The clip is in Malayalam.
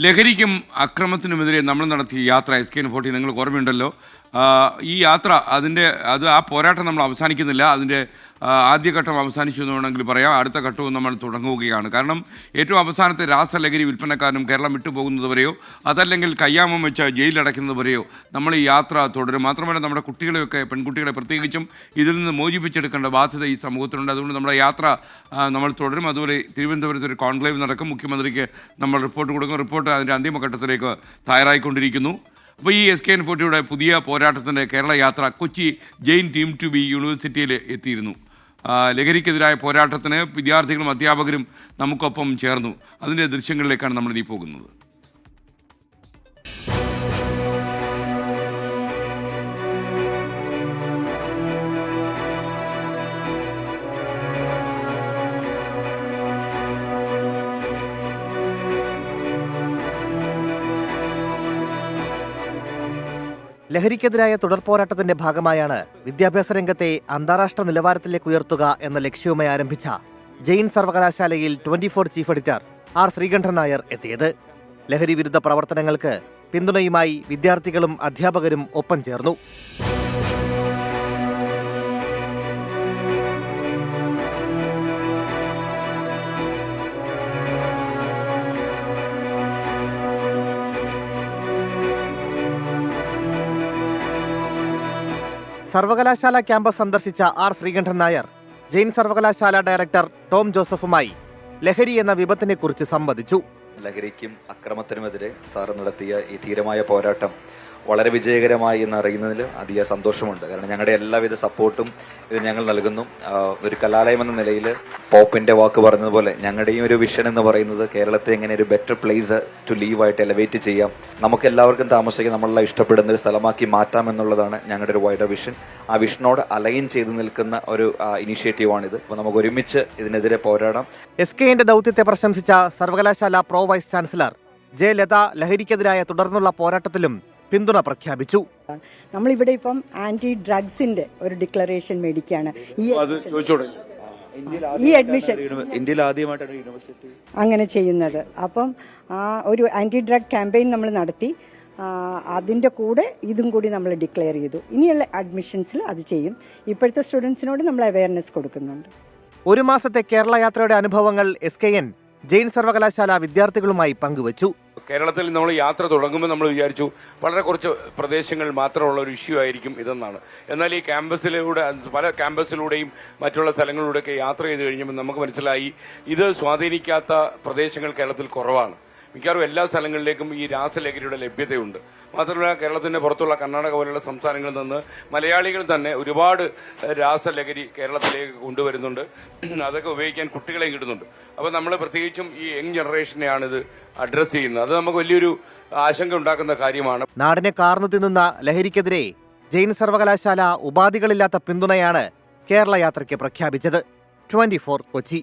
ലഹരിക്കും അക്രമത്തിനുമെതിരെ നമ്മൾ നടത്തിയ യാത്ര SKN40 നിങ്ങൾക്ക് ഓർമ്മയുണ്ടല്ലോ. ഈ യാത്ര ആ പോരാട്ടം നമ്മൾ അവസാനിക്കുന്നില്ല. അതിൻ്റെ ആദ്യഘട്ടം അവസാനിച്ചു എന്ന് വേണമെങ്കിൽ പറയാം. അടുത്ത ഘട്ടവും നമ്മൾ തുടങ്ങുകയാണ്. കാരണം ഏറ്റവും അവസാനത്തെ രാസലഹരി വിൽപ്പനക്കാരനും കേരളം വിട്ടുപോകുന്നതുവരെയോ അതല്ലെങ്കിൽ കയ്യാമം വെച്ച് ജയിലിലടയ്ക്കുന്നതുവരെയോ നമ്മൾ ഈ യാത്ര തുടരും. മാത്രമല്ല നമ്മുടെ കുട്ടികളെയൊക്കെ, പെൺകുട്ടികളെ പ്രത്യേകിച്ചും ഇതിൽ നിന്ന് മോചിപ്പിച്ചെടുക്കേണ്ട ബാധ്യത ഈ സമൂഹത്തിനുണ്ട്. അതുകൊണ്ട് നമ്മുടെ യാത്ര നമ്മൾ തുടരും. അതുപോലെ തിരുവനന്തപുരത്ത് ഒരു കോൺക്ലേവ് നടക്കും. മുഖ്യമന്ത്രിക്ക് നമ്മൾ റിപ്പോർട്ട് കൊടുക്കും. റിപ്പോർട്ട് അതിൻ്റെ അന്തിമഘട്ടത്തിലേക്ക് തയ്യാറായിക്കൊണ്ടിരിക്കുന്നു. അപ്പോൾ ഈ SKN40 പുതിയ പോരാട്ടത്തിൻ്റെ കേരള യാത്ര Kochi Jain deemed to be യൂണിവേഴ്സിറ്റിയിൽ എത്തിയിരുന്നു. ലഹരിക്കെതിരായ പോരാട്ടത്തിന് വിദ്യാർത്ഥികളും അധ്യാപകരും നമുക്കൊപ്പം ചേർന്നു. അതിൻ്റെ ദൃശ്യങ്ങളിലേക്കാണ് നമ്മളിനി പോകുന്നത്. ലഹരിക്കെതിരായ തുടർ പോരാട്ടത്തിന്റെ ഭാഗമായാണ് വിദ്യാഭ്യാസ രംഗത്തെ അന്താരാഷ്ട്ര നിലവാരത്തിലേക്ക് ഉയർത്തുക എന്ന ലക്ഷ്യവുമായി ആരംഭിച്ച ജെയിൻ സർവകലാശാലയിൽ 24 chief editor R Sreekandan Nair എത്തിയത്. ലഹരി വിരുദ്ധ പ്രവർത്തനങ്ങൾക്ക് പിന്തുണയുമായി വിദ്യാർത്ഥികളും അധ്യാപകരും ഒപ്പം ചേർന്നു. സർവകലാശാല ക്യാമ്പസ് സന്ദർശിച്ച ആർ ശ്രീകണ്ഠൻ നായർ ജെയിൻ സർവകലാശാല ഡയറക്ടർ ടോം ജോസഫുമായി ലഹരി എന്ന വിപത്തിനെക്കുറിച്ച് സംവദിച്ചു. ലഹരിക്കും അക്രമത്തിനുമെതിരെ സാർ നടത്തിയ ഈ ധീരമായ പോരാട്ടം വളരെ വിജയകരമായി എന്ന് അറിയുന്നതിൽ അധികം സന്തോഷമുണ്ട്. കാരണം ഞങ്ങളുടെ എല്ലാവിധ സപ്പോർട്ടും ഇത് ഞങ്ങൾ നൽകുന്നു. ഒരു കലാലയം എന്ന നിലയിൽ പോപ്പിന്റെ വാക്ക് പറഞ്ഞതുപോലെ ഞങ്ങളുടെയും ഒരു വിഷൻ എന്ന് പറയുന്നത് കേരളത്തെ എങ്ങനെ ഒരു ബെറ്റർ പ്ലേസ് ടു ലീവ് ആയിട്ട് എലവേറ്റ് ചെയ്യാം, നമുക്ക് എല്ലാവർക്കും താമസിക്കാൻ നമ്മളെല്ലാം ഇഷ്ടപ്പെടുന്ന ഒരു സ്ഥലമാക്കി മാറ്റാം എന്നുള്ളതാണ് ഞങ്ങളുടെ ഒരു വൈഡർ വിഷൻ. ആ വിഷനോട് അലൈൻ ചെയ്ത് നിൽക്കുന്ന ഒരു ഇനിഷ്യേറ്റീവാണിത്. അപ്പോൾ നമുക്ക് ഒരുമിച്ച് ഇതിനെതിരെ പോരാടാം. SKN ദൗത്യത്തെ പ്രശംസിച്ച സർവകലാശാല pro vice chancellor J Latha ലഹരിക്കെതിരായ തുടർന്നുള്ള പോരാട്ടത്തിലും പിന്തുണ പ്രഖ്യാപിച്ചു. നമ്മളിവിടെ ഇപ്പം ആന്റി ഡ്രഗ്സിന്റെ ഒരു ഡിക്ലറേഷൻ മേടിക്കുകയാണ്. ഈ അഡ്മിഷൻ ഇന്ത്യയിൽ ആദ്യമായിട്ടാണ് യൂണിവേഴ്സിറ്റി അങ്ങനെ ചെയ്യുന്നത്. അപ്പം ഒരു ആന്റി ഡ്രഗ് ക്യാമ്പയിൻ നമ്മൾ നടത്തി. അതിൻ്റെ കൂടെ ഇതും കൂടി നമ്മൾ ഡിക്ലെയർ ചെയ്തു. ഇനിയുള്ള അഡ്മിഷൻസിൽ അത് ചെയ്യും. ഇപ്പോഴത്തെ സ്റ്റുഡൻസിനോട് നമ്മൾ അവയർനെസ് കൊടുക്കുന്നുണ്ട്. ഒരു മാസത്തെ കേരള യാത്രയുടെ അനുഭവങ്ങൾ SKN ജെയിൻ സർവകലാശാല വിദ്യാർത്ഥികളുമായി പങ്കുവച്ചു. കേരളത്തിൽ നമ്മൾ യാത്ര തുടങ്ങുമ്പോൾ നമ്മൾ വിചാരിച്ചു വളരെ കുറച്ച് പ്രദേശങ്ങൾ മാത്രമുള്ള ഒരു ഇഷ്യൂ ആയിരിക്കും ഇതെന്നാണ്. എന്നാൽ ഈ പല ക്യാമ്പസിലൂടെയും മറ്റുള്ള സ്ഥലങ്ങളിലൂടെയൊക്കെ യാത്ര ചെയ്ത് കഴിഞ്ഞപ്പോൾ നമുക്ക് മനസ്സിലായി ഇത് സ്വാധീനിക്കാത്ത പ്രദേശങ്ങൾ കേരളത്തിൽ കുറവാണ്. മിക്കവാറും എല്ലാ സ്ഥലങ്ങളിലേക്കും ഈ രാസലഹരിയുടെ ലഭ്യതയുണ്ട്. മാത്രമല്ല കേരളത്തിൻ്റെ പുറത്തുള്ള കർണാടക പോലുള്ള സംസ്ഥാനങ്ങളിൽ നിന്ന് മലയാളികൾ തന്നെ ഒരുപാട് രാസലഹരി കേരളത്തിലേക്ക് കൊണ്ടുവരുന്നുണ്ട്. അതൊക്കെ ഉപയോഗിക്കാൻ കുട്ടികളെയും കിട്ടുന്നുണ്ട്. അപ്പോൾ നമ്മൾ പ്രത്യേകിച്ചും ഈ യങ് ജനറേഷനെയാണ് ഇത് അഡ്രസ്സ് ചെയ്യുന്നത്. അത് നമുക്ക് വലിയൊരു ആശങ്ക ഉണ്ടാക്കുന്ന കാര്യമാണ്. നാടിനെ കാർന്നു തിന്നുന്ന ലഹരിക്കെതിരെ ജെയിൻ സർവകലാശാല ഉപാധികളില്ലാത്ത പിന്തുണയാണ് കേരള യാത്രയ്ക്ക് പ്രഖ്യാപിച്ചത്. 24 കൊച്ചി.